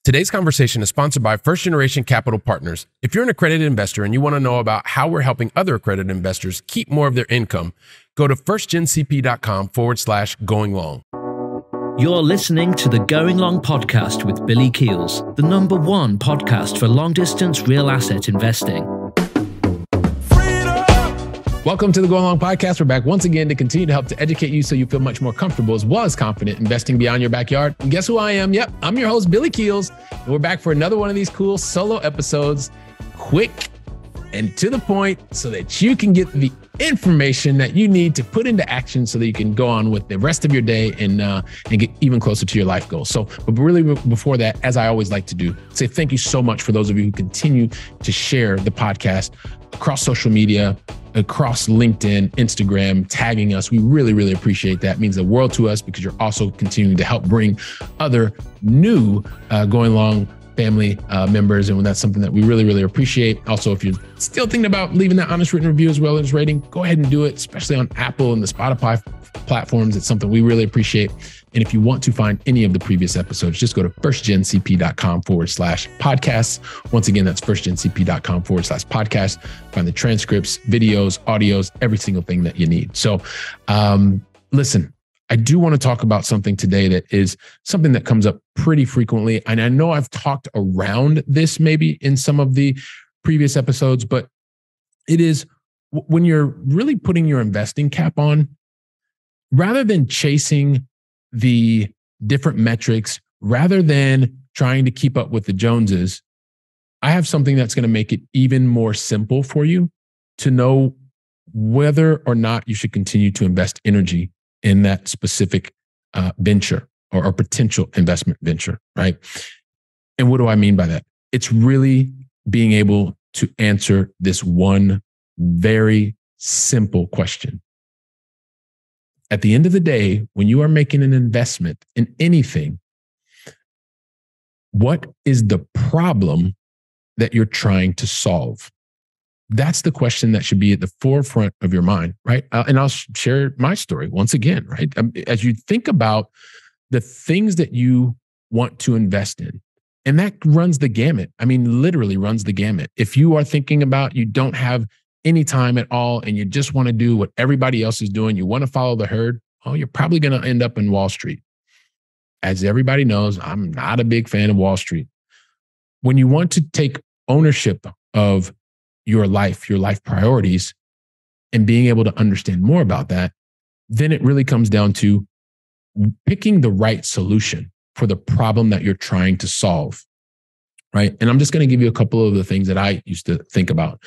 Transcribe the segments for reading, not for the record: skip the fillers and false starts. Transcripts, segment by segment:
Today's conversation is sponsored by First Generation Capital Partners. If you're an accredited investor and you want to know about how we're helping other accredited investors keep more of their income, go to firstgencp.com/going long. You're listening to the Going Long podcast with Billy Keels, the #1 podcast for long-distance real asset investing. Welcome to the Going Long podcast. We're back once again to continue to help to educate you so you feel much more comfortable as well as confident investing beyond your backyard. And guess who I am? Yep, I'm your host, Billy Keels. And we're back for another one of these cool solo episodes, quick and to the point so that you can get the information that you need to put into action so that you can go on with the rest of your day and get even closer to your life goals. So, but really before that, as I always like to do, say thank you so much for those of you who continue to share the podcast across social media, across LinkedIn, Instagram, tagging us. We really, really appreciate that. It means the world to us because you're also continuing to help bring other new Going Long family members. And that's something that we really, really appreciate. Also, if you're still thinking about leaving that honest written review as well as rating, go ahead and do it, especially on Apple and the Spotify platforms. It's something we really appreciate. And if you want to find any of the previous episodes, just go to firstgencp.com/podcasts. Once again, that's firstgencp.com/podcast. Find the transcripts, videos, audios, every single thing that you need. So listen, I do want to talk about something today that is something that comes up pretty frequently. And I know I've talked around this maybe in some of the previous episodes, but it is when you're really putting your investing cap on, rather than chasing the different metrics, rather than trying to keep up with the Joneses, I have something that's going to make it even more simple for you to know whether or not you should continue to invest energy in that specific venture or potential investment venture, right? And what do I mean by that? It's really being able to answer this one very simple question. At the end of the day, when you are making an investment in anything, what is the problem that you're trying to solve? That's the question that should be at the forefront of your mind, right? And I'll share my story once again, right? As you think about the things that you want to invest in, and that runs the gamut. I mean, literally runs the gamut. If you are thinking about you don't have any time at all and you just want to do what everybody else is doing, you want to follow the herd, oh, you're probably going to end up in Wall Street. As everybody knows, I'm not a big fan of Wall Street. When you want to take ownership of your life priorities, and being able to understand more about that, then it really comes down to picking the right solution for the problem that you're trying to solve, right? And I'm just going to give you a couple of the things that I used to think about.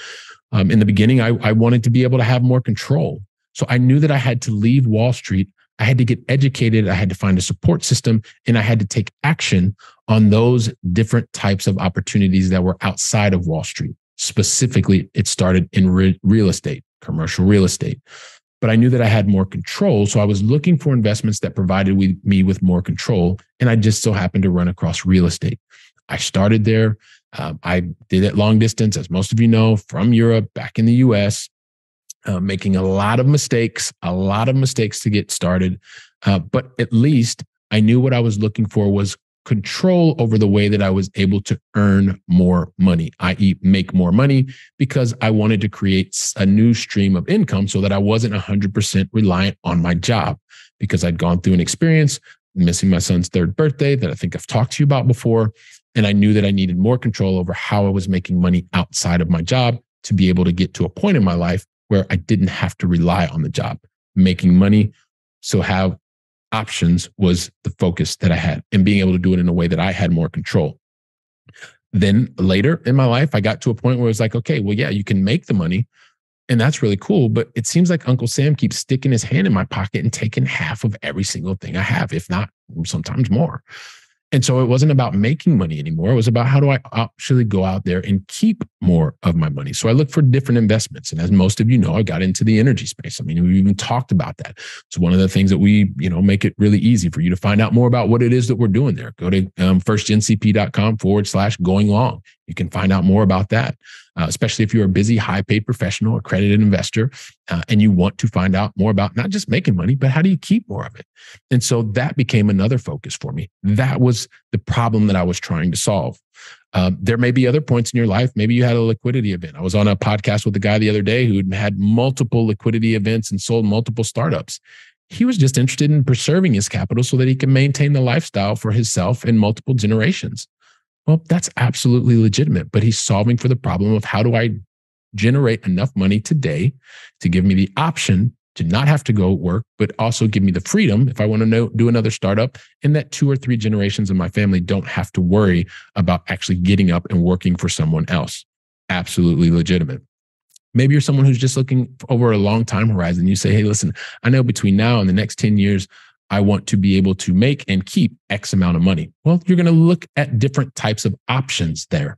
In the beginning, I wanted to be able to have more control. So I knew that I had to leave Wall Street. I had to get educated. I had to find a support system, and I had to take action on those different types of opportunities that were outside of Wall Street. Specifically, it started in real estate, commercial real estate. But I knew that I had more control. So I was looking for investments that provided me with more control. And I just so happened to run across real estate. I started there. I did it long distance, as most of you know, from Europe back in the US, making a lot of mistakes to get started. But at least I knew what I was looking for was control over the way that I was able to earn more money, i.e. make more money, because I wanted to create a new stream of income so that I wasn't 100% reliant on my job, because I'd gone through an experience missing my son's 3rd birthday that I think I've talked to you about before. And I knew that I needed more control over how I was making money outside of my job to be able to get to a point in my life where I didn't have to rely on the job, making money. So have options was the focus that I had, and being able to do it in a way that I had more control. Then later in my life, I got to a point where it's like, okay, well, yeah, you can make the money and that's really cool. But it seems like Uncle Sam keeps sticking his hand in my pocket and taking half of every single thing I have, if not sometimes more. And so it wasn't about making money anymore. It was about how do I actually go out there and keep more of my money. So I looked for different investments. And as most of you know, I got into the energy space. I mean, we even talked about that. So one of the things that we, make it really easy for you to find out more about what it is that we're doing there. Go to firstgencp.com/going long. You can find out more about that, especially if you're a busy, high-paid professional, accredited investor, and you want to find out more about not just making money, but how do you keep more of it? And so that became another focus for me. That was the problem that I was trying to solve. There may be other points in your life. Maybe you had a liquidity event. I was on a podcast with a guy the other day who had multiple liquidity events and sold multiple startups. He was just interested in preserving his capital so that he can maintain the lifestyle for himself and multiple generations. Well, that's absolutely legitimate, but he's solving for the problem of how do I generate enough money today to give me the option to not have to go work, but also give me the freedom if I want to do another startup, and that 2 or 3 generations of my family don't have to worry about actually getting up and working for someone else. Absolutely legitimate. Maybe you're someone who's just looking over a long time horizon. You say, hey, listen, I know between now and the next 10 years, I want to be able to make and keep X amount of money. Well, you're going to look at different types of options there.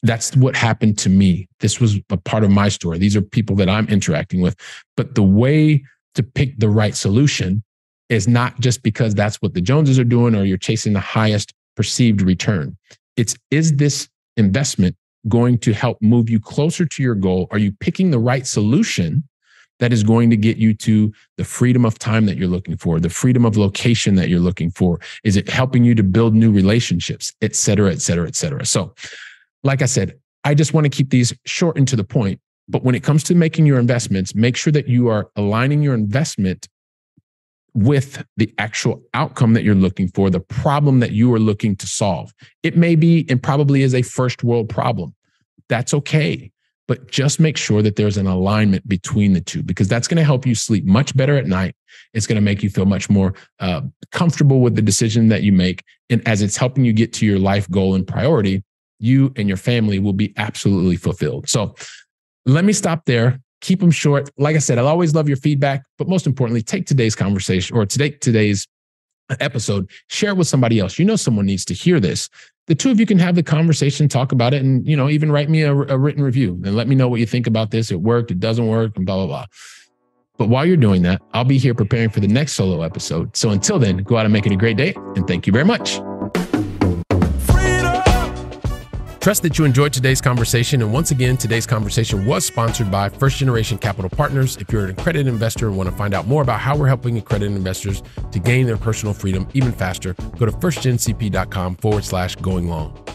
That's what happened to me. This was a part of my story. These are people that I'm interacting with. But the way to pick the right solution is not just because that's what the Joneses are doing or you're chasing the highest perceived return. Is this investment going to help move you closer to your goal? Are you picking the right solution that is going to get you to the freedom of time that you're looking for, the freedom of location that you're looking for? Is it helping you to build new relationships, et cetera, et cetera, et cetera? So, like I said, I just want to keep these short and to the point. But when it comes to making your investments, make sure that you are aligning your investment with the actual outcome that you're looking for, the problem that you are looking to solve. It may be and probably is a first world problem. That's okay. But just make sure that there's an alignment between the two, because that's going to help you sleep much better at night. It's going to make you feel much more comfortable with the decision that you make. And as it's helping you get to your life goal and priority, you and your family will be absolutely fulfilled. So let me stop there. Keep them short. Like I said, I'll always love your feedback, but most importantly, take today's conversation or today's episode, share it with somebody else. You know, someone needs to hear this. The two of you can have the conversation, talk about it, and, even write me a written review and let me know what you think about this. It worked, it doesn't work, and blah, blah, blah. But while you're doing that, I'll be here preparing for the next solo episode. So until then, go out and make it a great day. And thank you very much. Trust that you enjoyed today's conversation. And once again, today's conversation was sponsored by First Generation Capital Partners. If you're an accredited investor and want to find out more about how we're helping accredited investors to gain their personal freedom even faster, go to firstgencp.com/going long.